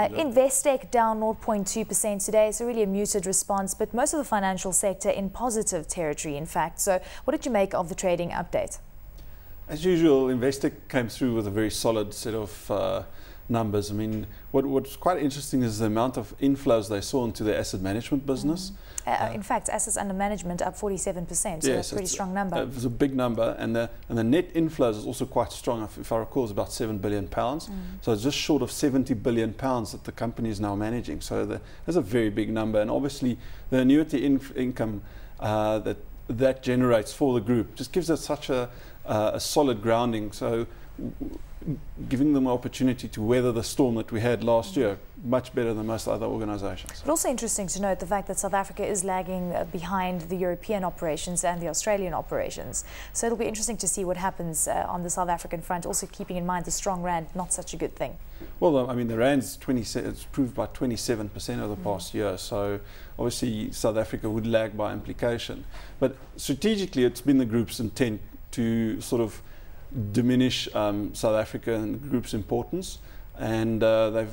Investec down 0.2% today, so really a muted response, but most of the financial sector in positive territory, in fact. So what did you make of the trading update? As usual, Investec came through with a very solid set of numbers. I mean, what's quite interesting is the amount of inflows they saw into their asset management business. In fact, assets under management up 47%, so yes, that's a pretty strong number. It was a big number, and the net inflows is also quite strong. If I recall, it's about £7 billion. So it's just short of £70 billion that the company is now managing. So that's a very big number, and obviously the annuity income that generates for the group just gives us such a solid grounding. So giving them an opportunity to weather the storm that we had last year much better than most other organisations. But also interesting to note the fact that South Africa is lagging behind the European operations and the Australian operations. So it'll be interesting to see what happens on the South African front, also keeping in mind the strong rand, not such a good thing. Well, I mean, the rand's it's improved by 27% over the past year, so obviously South Africa would lag by implication. But strategically, it's been the group's intent to sort of diminish South Africa and the group's importance, and a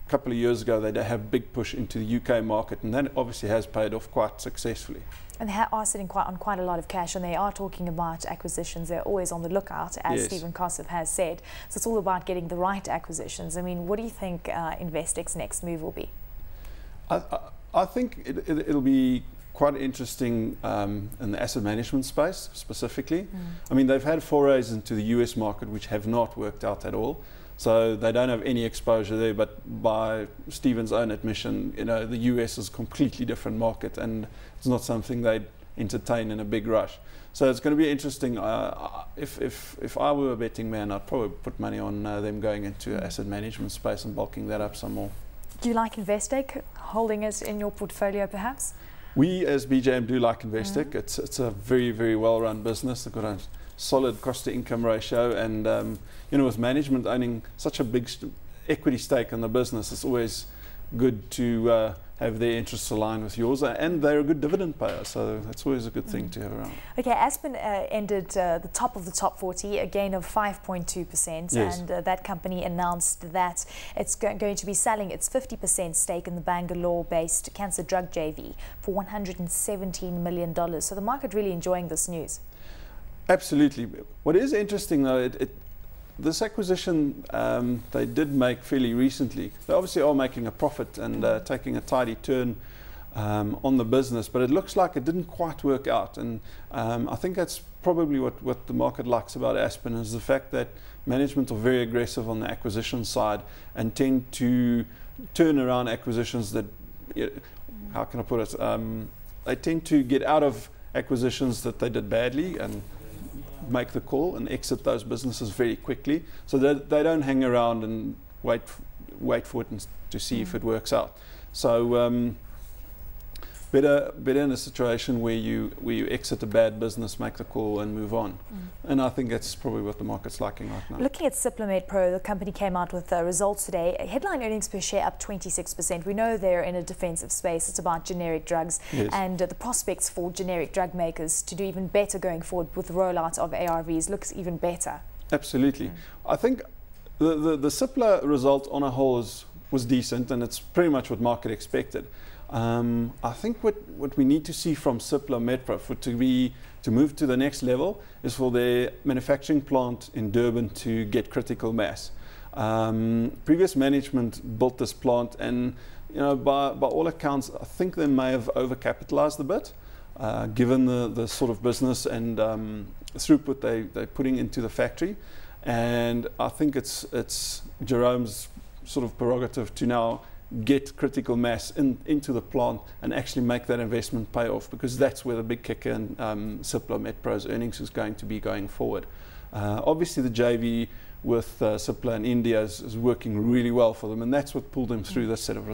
couple of years ago they have a big push into the UK market, and that obviously has paid off quite successfully. And they are sitting on quite a lot of cash, and they are talking about acquisitions. They're always on the lookout, as yes. Stephen Kossov has said. So it's all about getting the right acquisitions. I mean, what do you think Investec's next move will be? I think it'll be quite interesting in the asset management space specifically. I mean, they've had forays into the US market which have not worked out at all. So they don't have any exposure there, but by Stephen's own admission, you know, the US is a completely different market, and it's not something they'd entertain in a big rush. So it's going to be interesting. If I were a betting man, I'd probably put money on them going into asset management space and bulking that up some more. Do you like Investec, holding it in your portfolio perhaps? We as BJM do like Investec. It's a very, very well-run business. They've got a solid cost-to-income ratio, and you know, with management owning such a big equity stake in the business, it's always good to have their interests aligned with yours, and they're a good dividend payer, so that's always a good thing to have around. Okay, Aspen ended the top of the top 40, a gain of 5.2%, yes. And that company announced that it's going to be selling its 50% stake in the Bangalore-based cancer drug JV for $117 million. So the market really enjoying this news. Absolutely. What is interesting though, this acquisition they did make fairly recently. They obviously are making a profit and taking a tidy turn on the business, but it looks like it didn't quite work out, and I think that's probably what the market likes about Aspen, is the fact that management are very aggressive on the acquisition side and tend to turn around acquisitions that, how can I put it, they tend to get out of acquisitions that they did badly and make the call and exit those businesses very quickly, so that they don't hang around and wait for it to see if it works out. So better in a situation where you exit a bad business, make the call and move on. And I think that's probably what the market's liking right now. Looking at Supplement Pro, the company came out with results today. Headline earnings per share up 26%. We know they're in a defensive space. It's about generic drugs, yes. And the prospects for generic drug makers to do even better going forward with the rollout of ARVs looks even better. Absolutely. I think the Cipla result on a whole was decent, and it's pretty much what market expected. I think what we need to see from Cipla Medpro to move to the next level is for their manufacturing plant in Durban to get critical mass. Previous management built this plant, and you know, by all accounts, I think they may have overcapitalized a bit, given the sort of business and throughput they're putting into the factory. And I think it's Jerome's sort of prerogative to now get critical mass into the plant and actually make that investment pay off, because that's where the big kicker in Cipla Medpro's earnings is going to be going forward. Obviously the JV with Cipla in India is working really well for them, and that's what pulled them through this set of results.